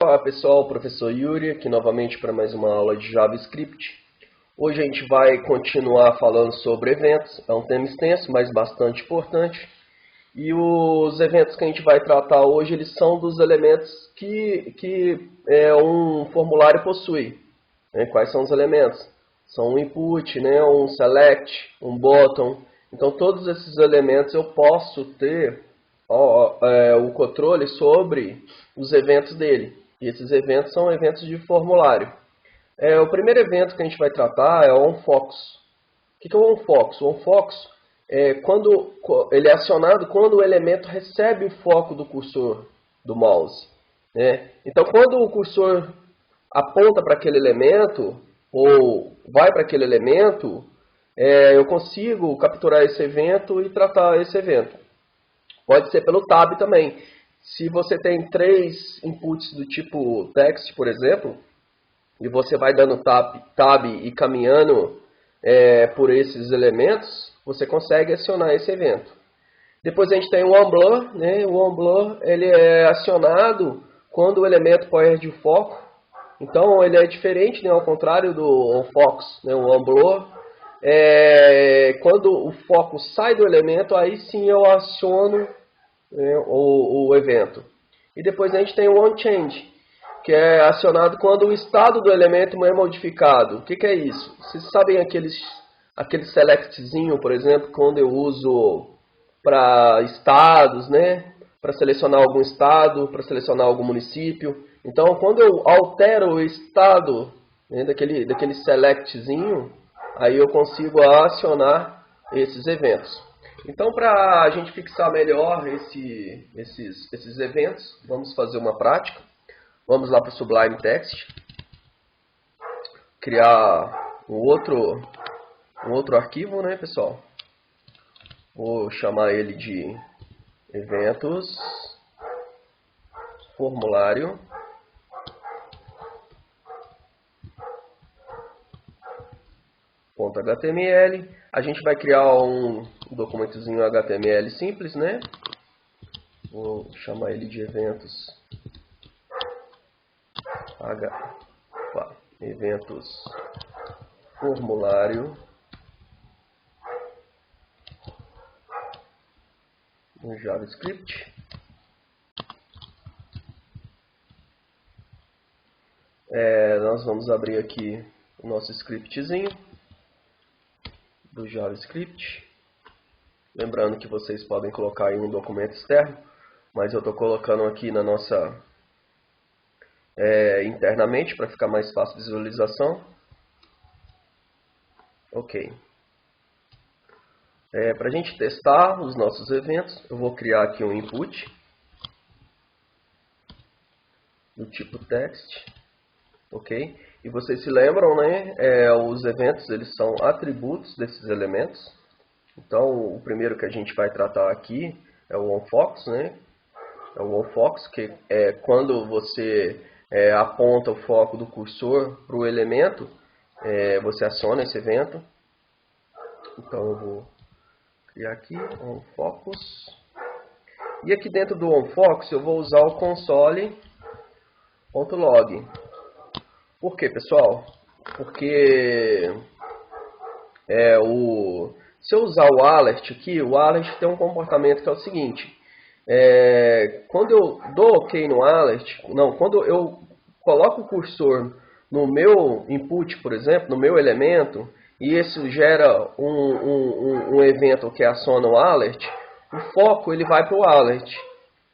Olá pessoal, professor Yuri aqui novamente para mais uma aula de JavaScript. Hoje a gente vai continuar falando sobre eventos, é um tema extenso, mas bastante importante. E os eventos que a gente vai tratar hoje, eles são dos elementos que um formulário possui. Quais são os elementos? São um input, um select, um button. Então todos esses elementos eu posso ter o controle sobre os eventos dele. E esses eventos são eventos de formulário. O primeiro evento que a gente vai tratar é o onFocus. O que é o onFocus? O onFocus ele é acionado quando o elemento recebe o foco do cursor do mouse. Então, quando o cursor aponta para aquele elemento, ou vai para aquele elemento, eu consigo capturar esse evento e tratar esse evento. Pode ser pelo tab também. Se você tem 3 inputs do tipo text, por exemplo, e você vai dando tab e caminhando por esses elementos, você consegue acionar esse evento. Depois a gente tem o onBlur. O onBlur ele é acionado quando o elemento perde o foco. Então ele é diferente, ao contrário do onFocus, o onBlur. Quando o foco sai do elemento, aí sim eu aciono o evento. E depois a gente tem o onChange, que é acionado quando o estado do elemento é modificado. O que é isso? Vocês sabem aquele selectzinho, por exemplo, quando eu uso para estados, para selecionar algum estado, para selecionar algum município. Então, quando eu altero o estado daquele selectzinho, aí eu consigo acionar esses eventos. Então, para a gente fixar melhor esses eventos, vamos fazer uma prática. Vamos lá para o Sublime Text, criar um outro arquivo, pessoal? Vou chamar ele de eventos formulário. .html. A gente vai criar um documentozinho HTML simples, Vou chamar ele de eventos formulário no JavaScript. Nós vamos abrir aqui o nosso scriptzinho do JavaScript. Lembrando que vocês podem colocar em um documento externo, mas eu estou colocando aqui na nossa internamente para ficar mais fácil a visualização. Ok. Para a gente testar os nossos eventos, eu vou criar aqui um input do tipo text. Ok? E vocês se lembram, os eventos eles são atributos desses elementos. Então, o primeiro que a gente vai tratar aqui é o onFocus, É o onFocus, que é quando você aponta o foco do cursor para o elemento, você aciona esse evento. Então, eu vou criar aqui onFocus. E aqui dentro do onFocus, eu vou usar o console.log. Por quê, pessoal? Porque se eu usar o alert aqui, o alert tem um comportamento que é o seguinte. Quando eu dou OK no alert, quando eu coloco o cursor no meu input, por exemplo, no meu elemento, e isso gera um evento que aciona o alert, o foco ele vai para o alert.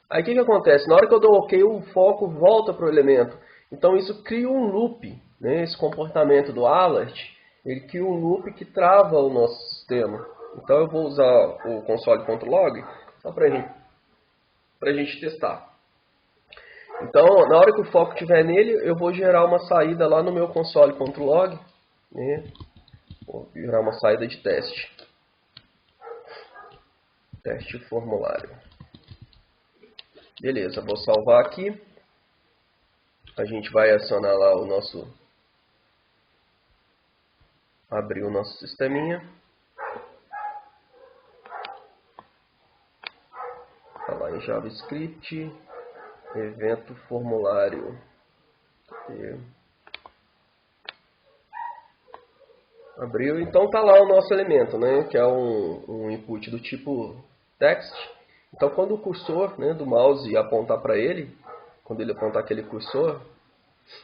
Aí o que acontece? Na hora que eu dou OK, o foco volta para o elemento. Então isso cria um loop, esse comportamento do alert, ele cria um loop que trava o nosso sistema. Então eu vou usar o console.log só para a gente testar. Então, na hora que o foco estiver nele, eu vou gerar uma saída lá no meu console.log. Vou gerar uma saída de teste. Teste formulário. Beleza, vou salvar aqui. A gente vai acionar lá o nosso... Abrir o nosso sisteminha. Falar em JavaScript. Evento formulário. Abriu, então tá lá o nosso elemento, né, que é um input do tipo text. Então quando o cursor, né, do mouse apontar para ele, quando ele apontar aquele cursor,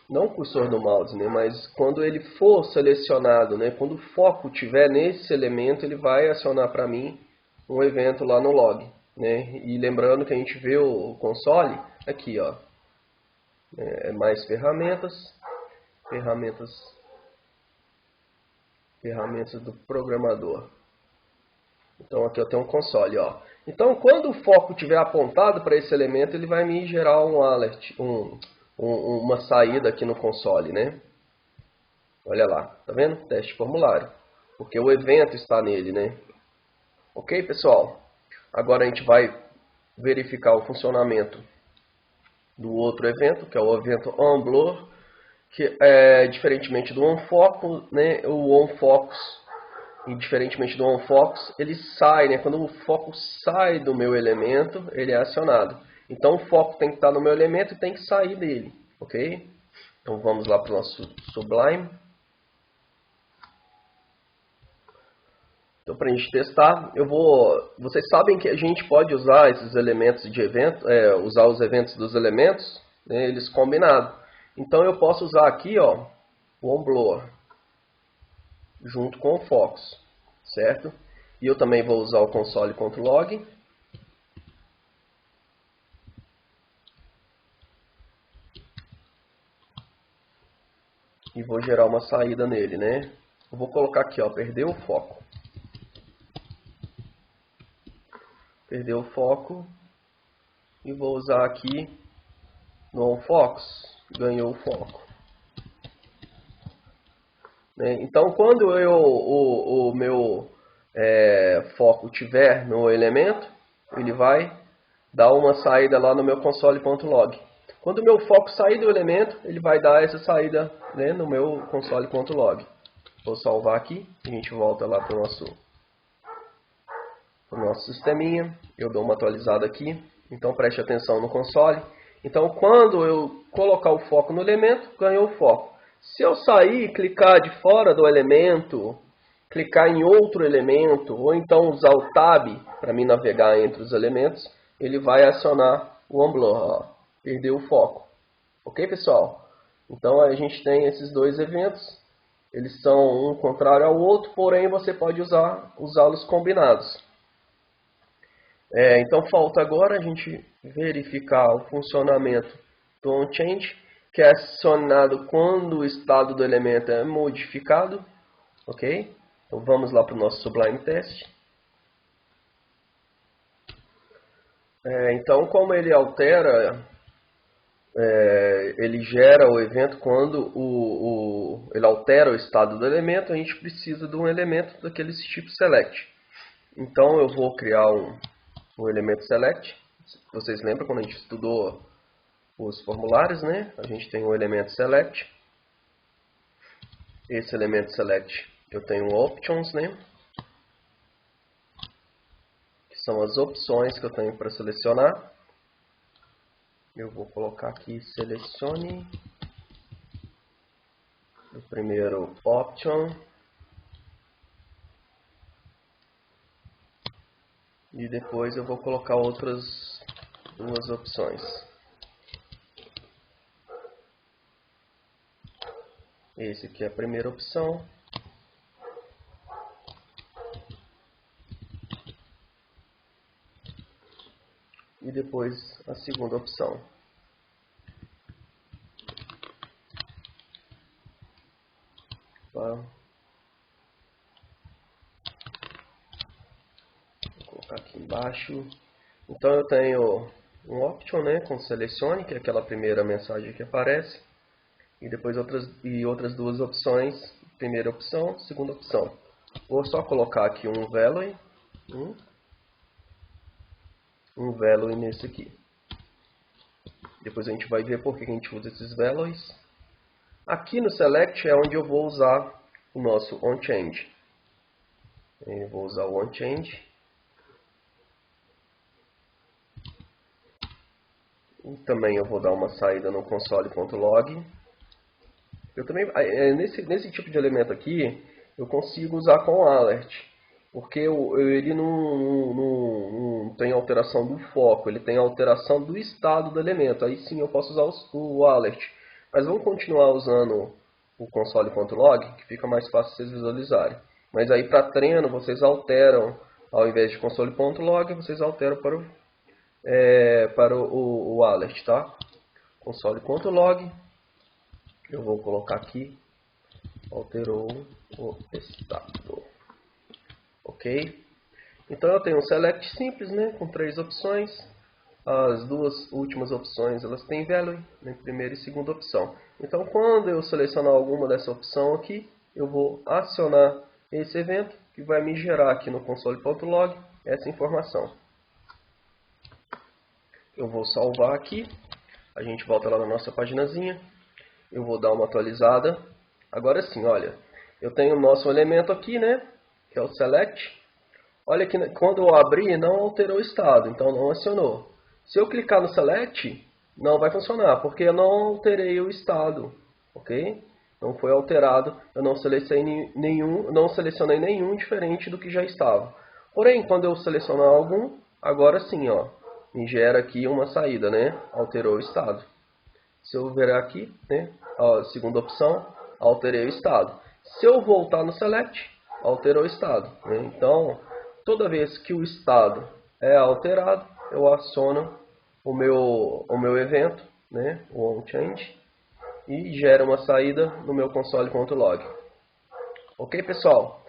não o cursor do mouse, né, mas quando ele for selecionado, né, quando o foco estiver nesse elemento, ele vai acionar para mim um evento lá no log. Né, e lembrando que a gente vê o console aqui, ó, mais ferramentas do programador. Então aqui eu tenho um console, ó. Então quando o foco estiver apontado para esse elemento, ele vai me gerar um alert, uma saída aqui no console, né? Olha lá, tá vendo? Teste formulário, porque o evento está nele, né? Ok, pessoal? Agora a gente vai verificar o funcionamento do outro evento, que é o evento onBlur, que é diferentemente do onFocus, né? O onFocus, e diferentemente do onFocus, ele sai, né? Quando o foco sai do meu elemento, ele é acionado. Então o foco tem que estar no meu elemento e tem que sair dele, ok? Então vamos lá para o nosso Sublime. Então para a gente testar, vocês sabem que a gente pode usar esses elementos de evento, usar os eventos dos elementos, né, eles combinados. Então eu posso usar aqui, ó, o onBlur junto com o Focus, certo? E eu também vou usar o console.log. E vou gerar uma saída nele, né? Eu vou colocar aqui, ó, perdeu o foco. Perdeu o foco. E vou usar aqui no onFocus. Ganhou o foco. Né? Então, quando o meu foco tiver no elemento, ele vai dar uma saída lá no meu console.log. Quando o meu foco sair do elemento, ele vai dar essa saída, né, no meu console.log. Vou salvar aqui, a gente volta lá para o nosso sisteminha. Eu dou uma atualizada aqui, então preste atenção no console. Então quando eu colocar o foco no elemento, ganhou o foco. Se eu sair, clicar de fora do elemento, clicar em outro elemento, ou então usar o Tab para me navegar entre os elementos, ele vai acionar o onBlur, ó. Perdeu o foco. Ok, pessoal? Então a gente tem esses dois eventos. Eles são um contrário ao outro, porém você pode usá-los combinados. Então falta agora a gente verificar o funcionamento do onChange, que é acionado quando o estado do elemento é modificado. Ok? Então vamos lá para o nosso Sublime Test. Então como ele altera, ele gera o evento quando ele altera o estado do elemento, a gente precisa de um elemento daqueles tipo select. Então eu vou criar um elemento select. Vocês lembram quando a gente estudou os formulários, né? A gente tem um elemento select. Esse elemento select eu tenho options, né? Que são as opções que eu tenho para selecionar. Eu vou colocar aqui selecione o primeiro option e depois eu vou colocar outras duas opções. Esse aqui é a primeira opção. E depois a segunda opção. Vou colocar aqui embaixo. Então eu tenho um option, né, com selecione, que é aquela primeira mensagem que aparece. E depois outras duas opções. Primeira opção, segunda opção. Vou só colocar aqui um value. Um value nesse aqui. Depois a gente vai ver por que a gente usa esses values. Aqui no select é onde eu vou usar o nosso onChange. Eu vou usar o onChange. E também eu vou dar uma saída no console.log. Eu também, nesse tipo de elemento aqui, eu consigo usar com alert, porque ele não tem alteração do foco, ele tem alteração do estado do elemento. Aí sim eu posso usar o alert. Mas vamos continuar usando o console.log, que fica mais fácil vocês visualizarem. Mas aí para treino vocês alteram, ao invés de console.log, vocês alteram para o alert, tá? Console.log, eu vou colocar aqui, alterou o estado. Ok? Então eu tenho um select simples, né, com 3 opções. As duas últimas opções elas têm value, né, primeira e segunda opção. Então quando eu selecionar alguma dessa opção aqui, eu vou acionar esse evento que vai me gerar aqui no console.log essa informação. Eu vou salvar aqui, a gente volta lá na nossa paginazinha, eu vou dar uma atualizada. Agora sim, olha, eu tenho o nosso elemento aqui, né, que é o select. Olha que quando eu abri não alterou o estado, então não acionou. Se eu clicar no select, não vai funcionar, porque eu não alterei o estado, ok? Não foi alterado, eu não selecionei nenhum diferente do que já estava. Porém, quando eu selecionar algum, agora sim, ó, me gera aqui uma saída, né? Alterou o estado. Se eu ver aqui, né, a segunda opção, alterei o estado. Se eu voltar no select, alterou o estado, né? Então, toda vez que o estado é alterado, eu aciono o meu evento, né, o onChange, e gera uma saída no meu console.log. Ok, pessoal?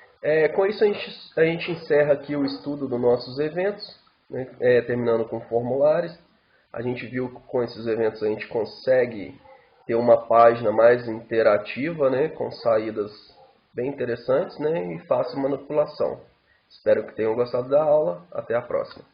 Com isso a gente encerra aqui o estudo dos nossos eventos, né, terminando com formulários. A gente viu que com esses eventos a gente consegue ter uma página mais interativa, né, com saídas bem interessantes, né, e fácil manipulação. Espero que tenham gostado da aula. Até a próxima.